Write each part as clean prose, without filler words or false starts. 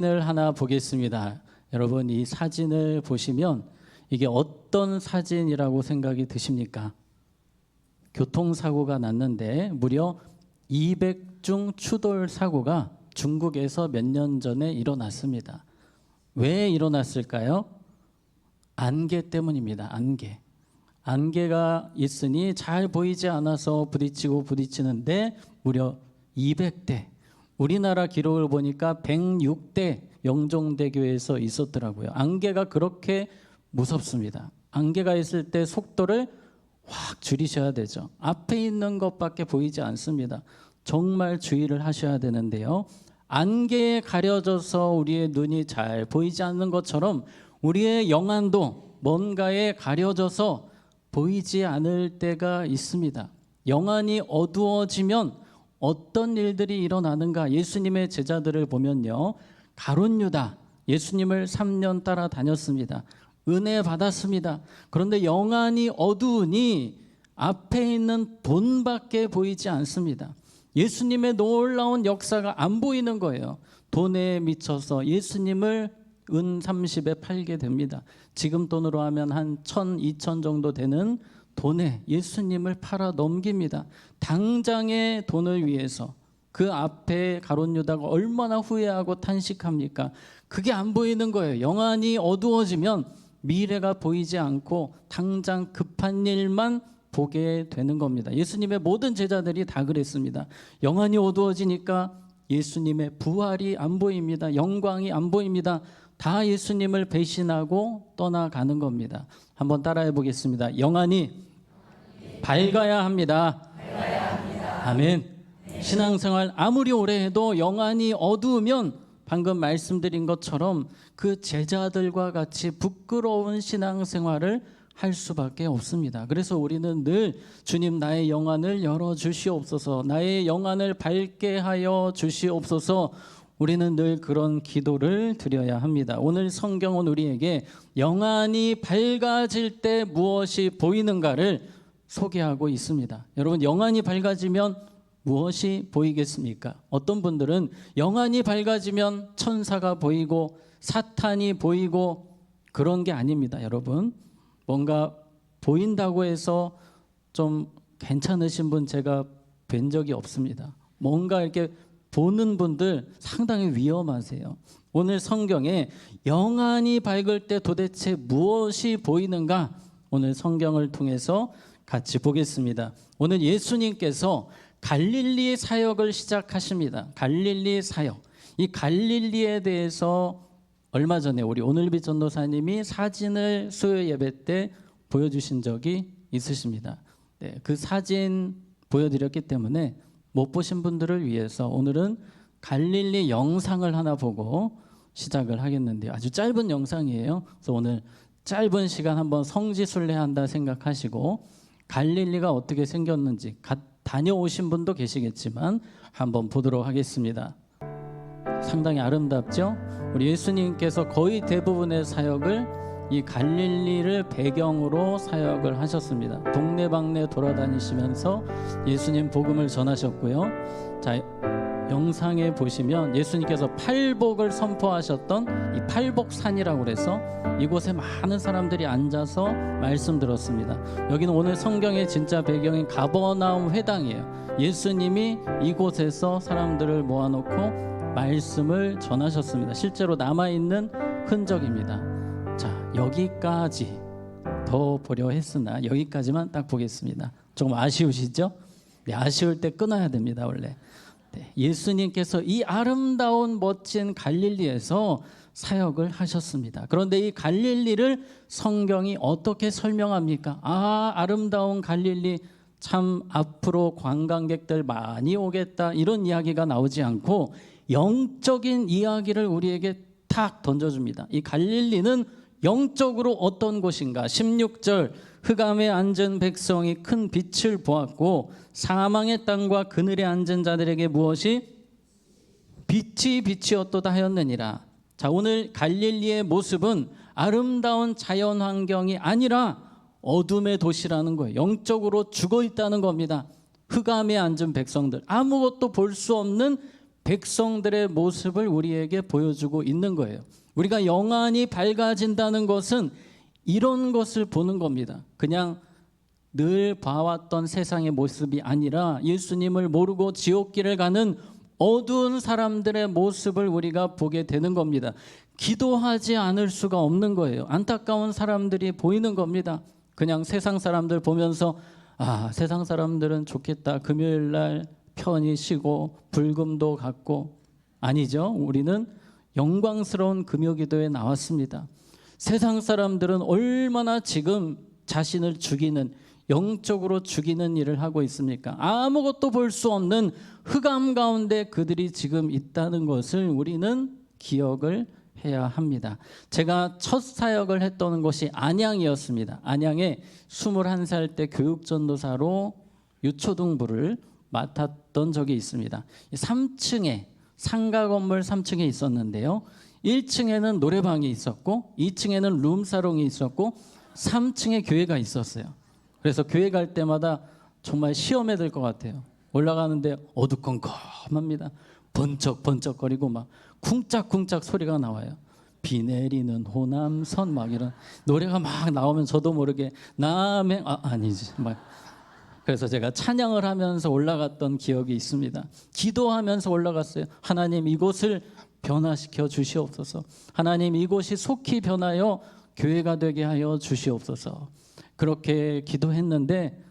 사진을 하나 보겠습니다. 여러분, 이 사진을 보시면 이게 어떤 사진이라고 생각이 드십니까? 교통사고가 났는데 무려 200중 추돌 사고가 중국에서 몇 년 전에 일어났습니다. 왜 일어났을까요? 안개 때문입니다. 안개가 있으니 잘 보이지 않아서 부딪히는데 무려 200대, 우리나라 기록을 보니까 106대 영종대교에서 있었더라고요. 안개가 그렇게 무섭습니다. 안개가 있을 때 속도를 확 줄이셔야 되죠. 앞에 있는 것밖에 보이지 않습니다. 정말 주의를 하셔야 되는데요. 안개에 가려져서 우리의 눈이 잘 보이지 않는 것처럼 우리의 영안도 뭔가에 가려져서 보이지 않을 때가 있습니다. 영안이 어두워지면 어떤 일들이 일어나는가? 예수님의 제자들을 보면요, 가룟 유다, 예수님을 3년 따라다녔습니다. 은혜 받았습니다. 그런데 영안이 어두우니 앞에 있는 돈밖에 보이지 않습니다. 예수님의 놀라운 역사가 안 보이는 거예요. 돈에 미쳐서 예수님을 은 30에 팔게 됩니다. 지금 돈으로 하면 한 1,000, 2,000 정도 되는 돈에 예수님을 팔아 넘깁니다. 당장의 돈을 위해서. 그 앞에 가룟 유다가 얼마나 후회하고 탄식합니까? 그게 안 보이는 거예요. 영안이 어두워지면 미래가 보이지 않고 당장 급한 일만 보게 되는 겁니다. 예수님의 모든 제자들이 다 그랬습니다. 영안이 어두워지니까 예수님의 부활이 안 보입니다. 영광이 안 보입니다. 다 예수님을 배신하고 떠나가는 겁니다. 한번 따라해 보겠습니다. 영안이 밝아야 합니다. 아멘. 신앙생활 아무리 오래 해도 영안이 어두우면 방금 말씀드린 것처럼 그 제자들과 같이 부끄러운 신앙생활을 할 수밖에 없습니다. 그래서 우리는 늘 주님, 나의 영안을 열어 주시옵소서, 나의 영안을 밝게 하여 주시옵소서, 우리는 늘 그런 기도를 드려야 합니다. 오늘 성경은 우리에게 영안이 밝아질 때 무엇이 보이는가를 소개하고 있습니다. 여러분, 영안이 밝아지면 무엇이 보이겠습니까? 어떤 분들은 영안이 밝아지면 천사가 보이고 사탄이 보이고 그런 게 아닙니다. 여러분, 뭔가 보인다고 해서 좀 괜찮으신 분 제가 뵌 적이 없습니다. 뭔가 이렇게 보는 분들 상당히 위험하세요. 오늘 성경에 영안이 밝을 때 도대체 무엇이 보이는가? 오늘 성경을 통해서 같이 보겠습니다. 오늘 예수님께서 갈릴리 사역을 시작하십니다. 갈릴리 사역. 이 갈릴리에 대해서 얼마 전에 우리 오늘빛 전도사님이 사진을 수요 예배 때 보여주신 적이 있으십니다. 네, 그 사진 보여드렸기 때문에 못 보신 분들을 위해서 오늘은 갈릴리 영상을 하나 보고 시작을 하겠는데요. 아주 짧은 영상이에요. 그래서 오늘 짧은 시간 한번 성지순례한다 생각하시고 갈릴리가 어떻게 생겼는지 다녀오신 분도 계시겠지만 한번 보도록 하겠습니다. 상당히 아름답죠? 우리 예수님께서 거의 대부분의 사역을 이 갈릴리를 배경으로 사역을 하셨습니다. 동네방네 돌아다니시면서 예수님 복음을 전하셨고요. 자, 영상에 보시면 예수님께서 팔복을 선포하셨던 이 팔복산이라고 그래서 이곳에 많은 사람들이 앉아서 말씀 들었습니다. 여기는 오늘 성경의 진짜 배경인 가버나움 회당이에요. 예수님이 이곳에서 사람들을 모아놓고 말씀을 전하셨습니다. 실제로 남아있는 흔적입니다. 자, 여기까지 더 보려 했으나 여기까지만 딱 보겠습니다. 조금 아쉬우시죠? 네, 아쉬울 때 끊어야 됩니다. 원래. 네, 예수님께서 이 아름다운 멋진 갈릴리에서 사역을 하셨습니다. 그런데 이 갈릴리를 성경이 어떻게 설명합니까? 아름다운 갈릴리, 참 앞으로 관광객들 많이 오겠다, 이런 이야기가 나오지 않고 영적인 이야기를 우리에게 탁 던져줍니다. 이 갈릴리는 영적으로 어떤 곳인가? 16절, 흑암에 앉은 백성이 큰 빛을 보았고 사망의 땅과 그늘에 앉은 자들에게 무엇이? 빛이 빛이었도다 하였느니라. 자, 오늘 갈릴리의 모습은 아름다운 자연 환경이 아니라 어둠의 도시라는 거예요. 영적으로 죽어 있다는 겁니다. 흑암에 앉은 백성들, 아무것도 볼 수 없는 백성들의 모습을 우리에게 보여주고 있는 거예요. 우리가 영안이 밝아진다는 것은 이런 것을 보는 겁니다. 그냥 늘 봐왔던 세상의 모습이 아니라 예수님을 모르고 지옥길을 가는 어두운 사람들의 모습을 우리가 보게 되는 겁니다. 기도하지 않을 수가 없는 거예요. 안타까운 사람들이 보이는 겁니다. 그냥 세상 사람들 보면서 세상 사람들은 좋겠다. 금요일 날 편히 쉬고 불금도 갖고. 아니죠. 우리는 영광스러운 금요기도에 나왔습니다. 세상 사람들은 얼마나 지금 자신을 죽이는, 영적으로 죽이는 일을 하고 있습니까? 아무것도 볼 수 없는 흑암 가운데 그들이 지금 있다는 것을 우리는 기억을 해야 합니다. 제가 첫 사역을 했던 곳이 안양이었습니다. 안양에 21살 때 교육전도사로 유초등부를 맡았던 적이 있습니다. 3층에 상가 건물 3층에 있었는데요. 1층에는 노래방이 있었고 2층에는 룸사롱이 있었고 3층에 교회가 있었어요. 그래서 교회 갈 때마다 정말 시험에 들 것 같아요. 올라가는데 어두컴컴합니다. 번쩍번쩍거리고 막 쿵짝쿵짝 소리가 나와요. 비 내리는 호남선 막 이런 노래가 막 나오면 저도 모르게 남행 아니지 막. 그래서 제가 찬양을 하면서 올라갔던 기억이 있습니다. 기도하면서 올라갔어요. 하나님 이곳을 변화시켜 주시옵소서. 하나님 이곳이 속히 변하여 교회가 되게 하여 주시옵소서. 그렇게 기도했는데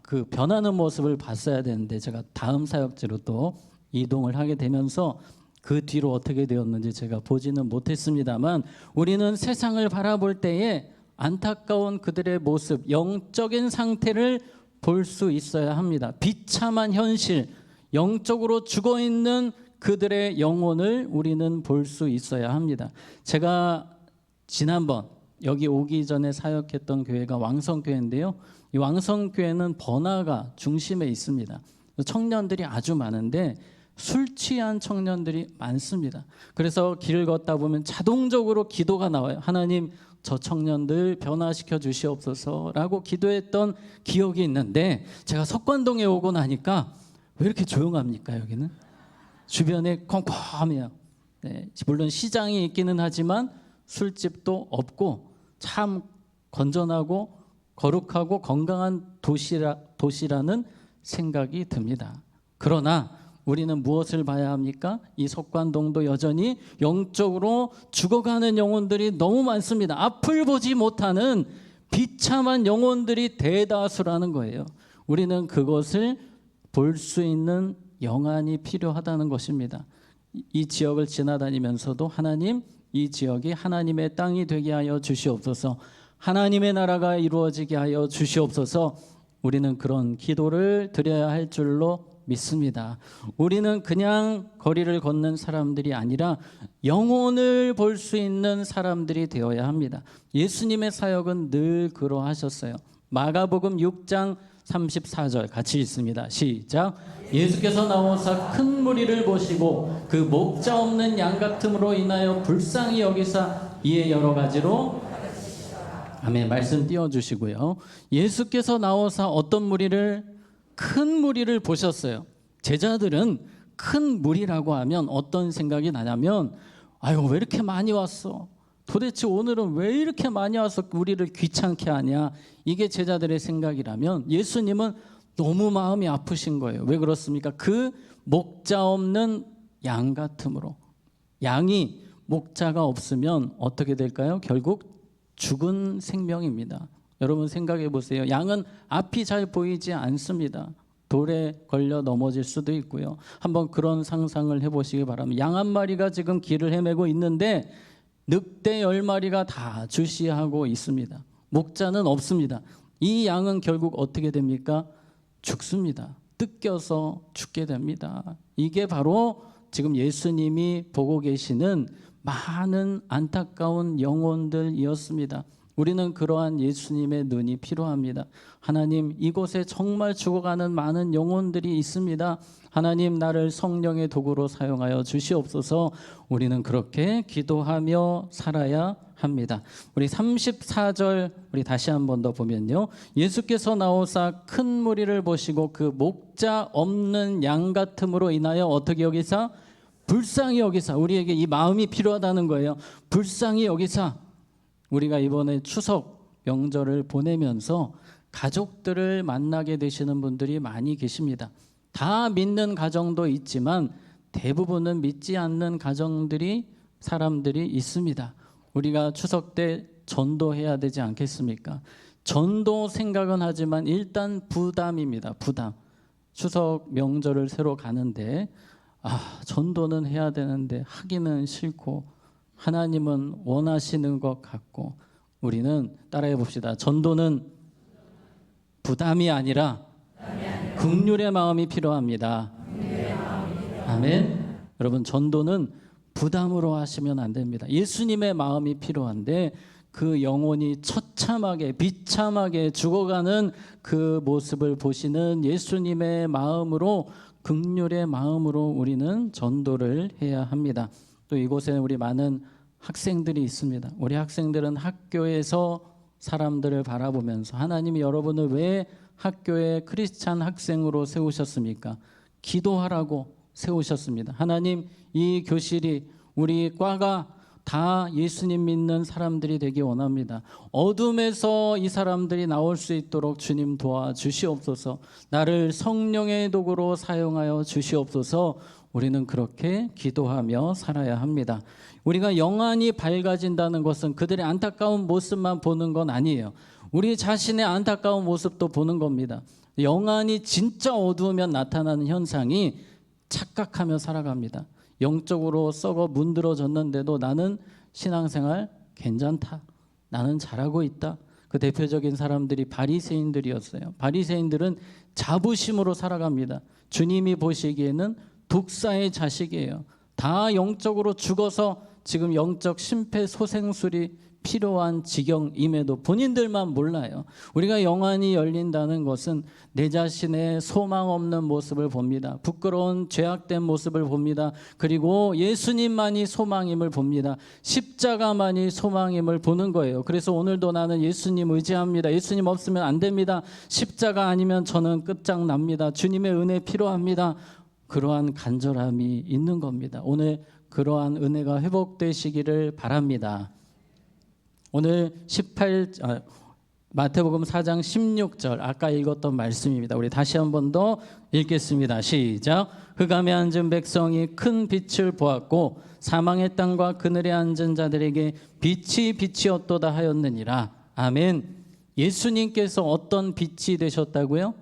그 변하는 모습을 봤어야 되는데 제가 다음 사역지로 또 이동을 하게 되면서 그 뒤로 어떻게 되었는지 제가 보지는 못했습니다만 우리는 세상을 바라볼 때에 안타까운 그들의 모습, 영적인 상태를 볼 수 있어야 합니다. 비참한 현실, 영적으로 죽어있는 그들의 영혼을 우리는 볼 수 있어야 합니다. 제가 지난번 여기 오기 전에 사역했던 교회가 왕성교회인데요. 이 왕성교회는 번화가 중심에 있습니다. 청년들이 아주 많은데 술 취한 청년들이 많습니다. 그래서 길을 걷다 보면 자동적으로 기도가 나와요. 하나님 저 청년들 변화시켜 주시옵소서라고 기도했던 기억이 있는데 제가 석관동에 오고 나니까 왜 이렇게 조용합니까? 여기는 주변에 컴컴해요. 네, 물론 시장이 있기는 하지만 술집도 없고 참 건전하고 거룩하고 건강한 도시라는 생각이 듭니다. 그러나 우리는 무엇을 봐야 합니까? 이 석관동도 여전히 영적으로 죽어가는 영혼들이 너무 많습니다. 앞을 보지 못하는 비참한 영혼들이 대다수라는 거예요. 우리는 그것을 볼 수 있는 영안이 필요하다는 것입니다. 이 지역을 지나다니면서도 하나님, 이 지역이 하나님의 땅이 되게 하여 주시옵소서. 하나님의 나라가 이루어지게 하여 주시옵소서. 우리는 그런 기도를 드려야 할 줄로 믿습니다. 우리는 그냥 거리를 걷는 사람들이 아니라 영혼을 볼 수 있는 사람들이 되어야 합니다. 예수님의 사역은 늘 그러하셨어요. 마가복음 6장 34절 같이 읽습니다. 시작. 예수께서 나오사 큰 무리를 보시고 그 목자 없는 양 같음으로 인하여 불쌍히 여기사 이에 여러 가지로 아멘. 말씀 띄워주시고요. 예수께서 나오사 어떤 무리를? 큰 무리를 보셨어요. 제자들은 큰 무리라고 하면 어떤 생각이 나냐면 아유 왜 이렇게 많이 왔어? 도대체 오늘은 왜 이렇게 많이 와서 우리를 귀찮게 하냐? 이게 제자들의 생각이라면 예수님은 너무 마음이 아프신 거예요. 왜 그렇습니까? 그 목자 없는 양 같음으로. 양이 목자가 없으면 어떻게 될까요? 결국 죽은 생명입니다. 여러분 생각해 보세요. 양은 앞이 잘 보이지 않습니다. 돌에 걸려 넘어질 수도 있고요. 한번 그런 상상을 해보시기 바랍니다. 양 한 마리가 지금 길을 헤매고 있는데 늑대 10마리가 다 주시하고 있습니다. 목자는 없습니다. 이 양은 결국 어떻게 됩니까? 죽습니다. 뜯겨서 죽게 됩니다. 이게 바로 지금 예수님이 보고 계시는 많은 안타까운 영혼들이었습니다. 우리는 그러한 예수님의 눈이 필요합니다. 하나님, 이곳에 정말 죽어가는 많은 영혼들이 있습니다. 하나님, 나를 성령의 도구로 사용하여 주시옵소서. 우리는 그렇게 기도하며 살아야 합니다. 우리 34절 우리 다시 한 번 더 보면요. 예수께서 나오사 큰 무리를 보시고 그 목자 없는 양 같음으로 인하여 어떻게 여기사? 불쌍히 여기사. 우리에게 이 마음이 필요하다는 거예요. 불쌍히 여기사. 우리가 이번에 추석 명절을 보내면서 가족들을 만나게 되시는 분들이 많이 계십니다. 다 믿는 가정도 있지만 대부분은 믿지 않는 가정들이 사람들이 있습니다. 우리가 추석 때 전도해야 되지 않겠습니까? 전도 생각은 하지만 일단 부담입니다. 부담. 추석 명절을 새로 가는데 전도는 해야 되는데 하기는 싫고 하나님은 원하시는 것 같고 우리는 따라해 봅시다. 전도는 부담이 아니라 긍휼의 마음이 필요합니다. 아멘. 여러분, 전도는 부담으로 하시면 안 됩니다. 예수님의 마음이 필요한데 그 영혼이 처참하게 비참하게 죽어가는 그 모습을 보시는 예수님의 마음으로, 긍휼의 마음으로 우리는 전도를 해야 합니다. 또 이곳에 우리 많은 학생들이 있습니다. 우리 학생들은 학교에서 사람들을 바라보면서 하나님이 여러분을 왜 학교에 크리스찬 학생으로 세우셨습니까? 기도하라고 세우셨습니다. 하나님, 이 교실이 우리 과가 다 예수님 믿는 사람들이 되기 원합니다. 어둠에서 이 사람들이 나올 수 있도록 주님 도와주시옵소서. 나를 성령의 도구로 사용하여 주시옵소서. 우리는 그렇게 기도하며 살아야 합니다. 우리가 영안이 밝아진다는 것은 그들의 안타까운 모습만 보는 건 아니에요. 우리 자신의 안타까운 모습도 보는 겁니다. 영안이 진짜 어두우면 나타나는 현상이 착각하며 살아갑니다. 영적으로 썩어 문드러졌는데도 나는 신앙생활 괜찮다. 나는 잘하고 있다. 그 대표적인 사람들이 바리새인들이었어요. 바리새인들은 자부심으로 살아갑니다. 주님이 보시기에는 독사의 자식이에요. 다 영적으로 죽어서 지금 영적 심폐소생술이 필요한 지경임에도 본인들만 몰라요. 우리가 영안이 열린다는 것은 내 자신의 소망 없는 모습을 봅니다. 부끄러운 죄악된 모습을 봅니다. 그리고 예수님만이 소망임을 봅니다. 십자가만이 소망임을 보는 거예요. 그래서 오늘도 나는 예수님 의지합니다. 예수님 없으면 안 됩니다. 십자가 아니면 저는 끝장납니다. 주님의 은혜 필요합니다. 그러한 간절함이 있는 겁니다. 오늘 그러한 은혜가 회복되시기를 바랍니다. 오늘 마태복음 4장 16절 아까 읽었던 말씀입니다. 우리 다시 한 번 더 읽겠습니다. 시작. 흑암에 앉은 백성이 큰 빛을 보았고 사망의 땅과 그늘에 앉은 자들에게 빛이 빛이었도다 하였느니라. 아멘. 예수님께서 어떤 빛이 되셨다고요?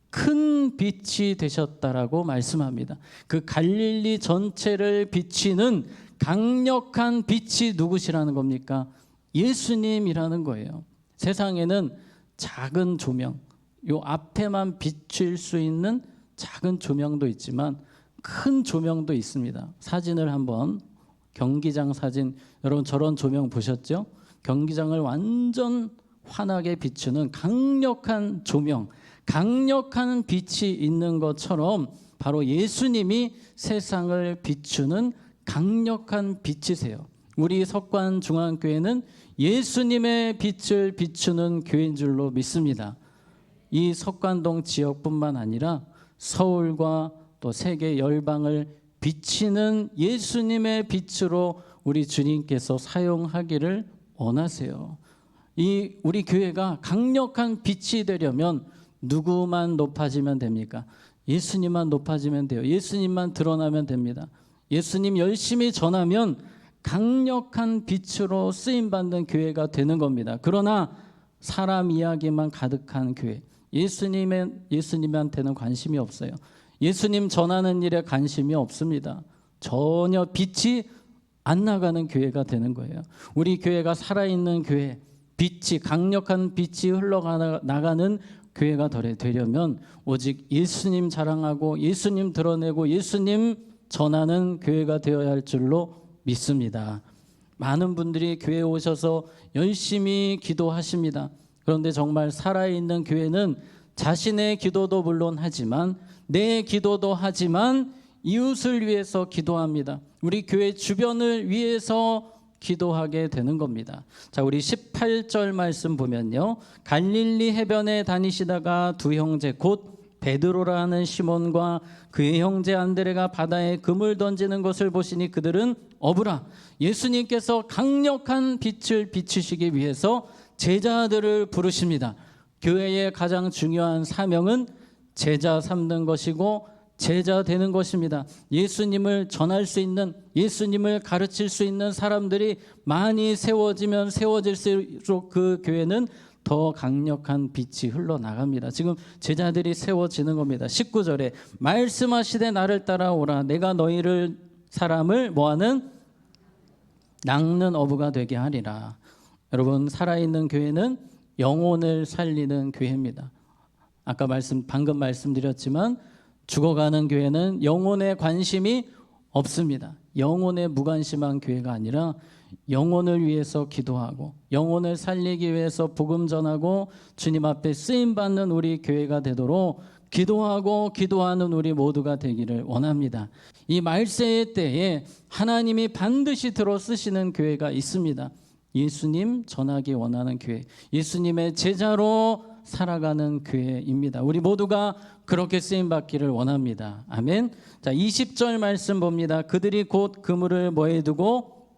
큰 빛이 되셨다라고 말씀합니다. 그 갈릴리 전체를 비치는 강력한 빛이 누구시라는 겁니까? 예수님이라는 거예요. 세상에는 작은 조명, 요 앞에만 비칠 수 있는 작은 조명도 있지만 큰 조명도 있습니다. 사진을 한번, 경기장 사진, 여러분 저런 조명 보셨죠? 경기장을 완전 환하게 비추는 강력한 조명, 강력한 빛이 있는 것처럼 바로 예수님이 세상을 비추는 강력한 빛이세요. 우리 석관중앙교회는 예수님의 빛을 비추는 교회인 줄로 믿습니다. 이 석관동 지역뿐만 아니라 서울과 또 세계 열방을 비치는 예수님의 빛으로 우리 주님께서 사용하기를 원하세요. 이 우리 교회가 강력한 빛이 되려면 누구만 높아지면 됩니까? 예수님만 높아지면 돼요. 예수님만 드러나면 됩니다. 예수님 열심히 전하면 강력한 빛으로 쓰임받는 교회가 되는 겁니다. 그러나 사람 이야기만 가득한 교회, 예수님한테는 관심이 없어요. 예수님 전하는 일에 관심이 없습니다. 전혀 빛이 안 나가는 교회가 되는 거예요. 우리 교회가 살아있는 교회, 빛이, 강력한 빛이 흘러나가는 교회가 되려면 오직 예수님 자랑하고 예수님 드러내고 예수님 전하는 교회가 되어야 할 줄로 믿습니다. 많은 분들이 교회에 오셔서 열심히 기도하십니다. 그런데 정말 살아있는 교회는 자신의 기도도 물론 하지만 내 기도도 하지만 이웃을 위해서 기도합니다. 우리 교회 주변을 위해서 기도하게 되는 겁니다. 자, 우리 18절 말씀 보면요. 갈릴리 해변에 다니시다가 두 형제 곧 베드로라는 시몬과 그의 형제 안드레가 바다에 금을 던지는 것을 보시니 그들은 어부라. 예수님께서 강력한 빛을 비추시기 위해서 제자들을 부르십니다. 교회의 가장 중요한 사명은 제자 삼는 것이고 제자 되는 것입니다. 예수님을 전할 수 있는, 예수님을 가르칠 수 있는 사람들이 많이 세워지면 세워질수록 그 교회는 더 강력한 빛이 흘러나갑니다. 지금 제자들이 세워지는 겁니다. 19절에 말씀하시되 나를 따라오라. 내가 너희를 사람을 뭐하는? 낚는 어부가 되게 하리라. 여러분, 살아있는 교회는 영혼을 살리는 교회입니다. 아까 방금 말씀드렸지만 죽어가는 교회는 영혼에 관심이 없습니다. 영혼에 무관심한 교회가 아니라 영혼을 위해서 기도하고 영혼을 살리기 위해서 복음 전하고 주님 앞에 쓰임받는 우리 교회가 되도록 기도하고 기도하는 우리 모두가 되기를 원합니다. 이 말세의 때에 하나님이 반드시 들어 쓰시는 교회가 있습니다. 예수님 전하기 원하는 교회, 예수님의 제자로 살아가는 교회입니다. 우리 모두가 그렇게 쓰임받기를 원합니다. 아멘. 자, 20절 말씀 봅니다. 그들이 곧 그물을 뭐에 두고?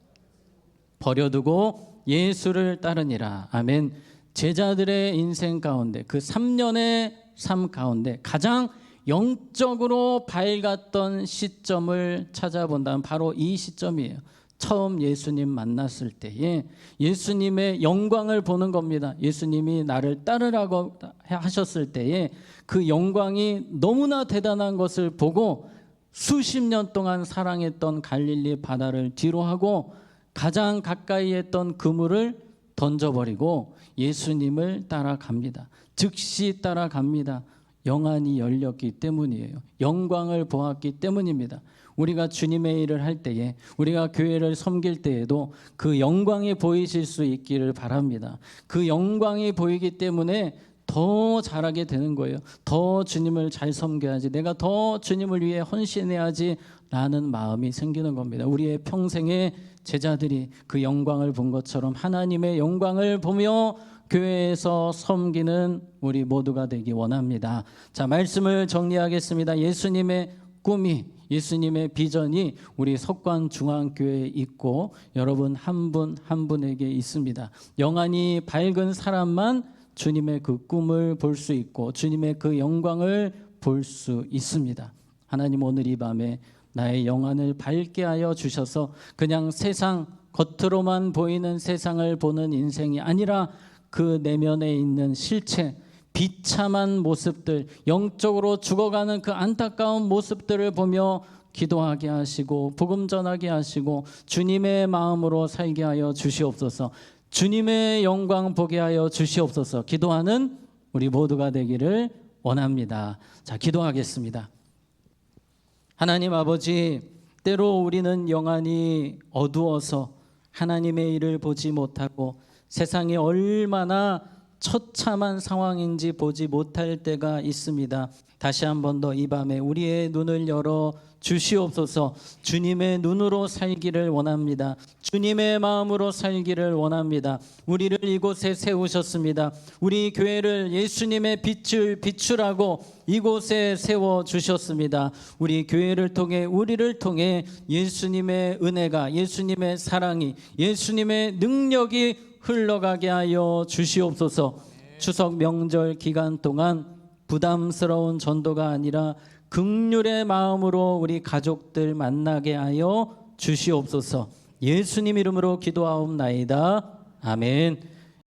버려두고 예수를 따르니라. 아멘. 제자들의 인생 가운데 그 3년의 삶 가운데 가장 영적으로 밝았던 시점을 찾아본다면 바로 이 시점이에요. 처음 예수님 만났을 때에 예수님의 영광을 보는 겁니다. 예수님이 나를 따르라고 하셨을 때에 그 영광이 너무나 대단한 것을 보고 수십 년 동안 사랑했던 갈릴리 바다를 뒤로하고 가장 가까이 했던 그물을 던져버리고 예수님을 따라갑니다. 즉시 따라갑니다. 영안이 열렸기 때문이에요. 영광을 보았기 때문입니다. 우리가 주님의 일을 할 때에, 우리가 교회를 섬길 때에도 그 영광이 보이실 수 있기를 바랍니다. 그 영광이 보이기 때문에 더 잘하게 되는 거예요. 더 주님을 잘 섬겨야지, 내가 더 주님을 위해 헌신해야지 라는 마음이 생기는 겁니다. 우리의 평생의 제자들이 그 영광을 본 것처럼 하나님의 영광을 보며 교회에서 섬기는 우리 모두가 되기 원합니다. 자, 말씀을 정리하겠습니다. 예수님의 꿈이, 예수님의 비전이 우리 석관중앙교회에 있고 여러분 한 분 한 분에게 있습니다. 영안이 밝은 사람만 주님의 그 꿈을 볼 수 있고 주님의 그 영광을 볼 수 있습니다. 하나님, 오늘 이 밤에 나의 영안을 밝게 하여 주셔서 그냥 세상, 겉으로만 보이는 세상을 보는 인생이 아니라 그 내면에 있는 실체, 비참한 모습들, 영적으로 죽어가는 그 안타까운 모습들을 보며 기도하게 하시고 복음 전하게 하시고 주님의 마음으로 살게 하여 주시옵소서. 주님의 영광 보게 하여 주시옵소서. 기도하는 우리 모두가 되기를 원합니다. 자, 기도하겠습니다. 하나님 아버지, 때로 우리는 영안이 어두워서 하나님의 일을 보지 못하고 세상이 얼마나 처참한 상황인지 보지 못할 때가 있습니다. 다시 한 번 더 이 밤에 우리의 눈을 열어 주시옵소서. 주님의 눈으로 살기를 원합니다. 주님의 마음으로 살기를 원합니다. 우리를 이곳에 세우셨습니다. 우리 교회를 예수님의 빛을 비추라고 이곳에 세워주셨습니다. 우리 교회를 통해, 우리를 통해 예수님의 은혜가, 예수님의 사랑이, 예수님의 능력이 흘러가게 하여 주시옵소서. 추석 명절 기간 동안 부담스러운 전도가 아니라 긍휼의 마음으로 우리 가족들 만나게 하여 주시옵소서. 예수님 이름으로 기도하옵나이다. 아멘.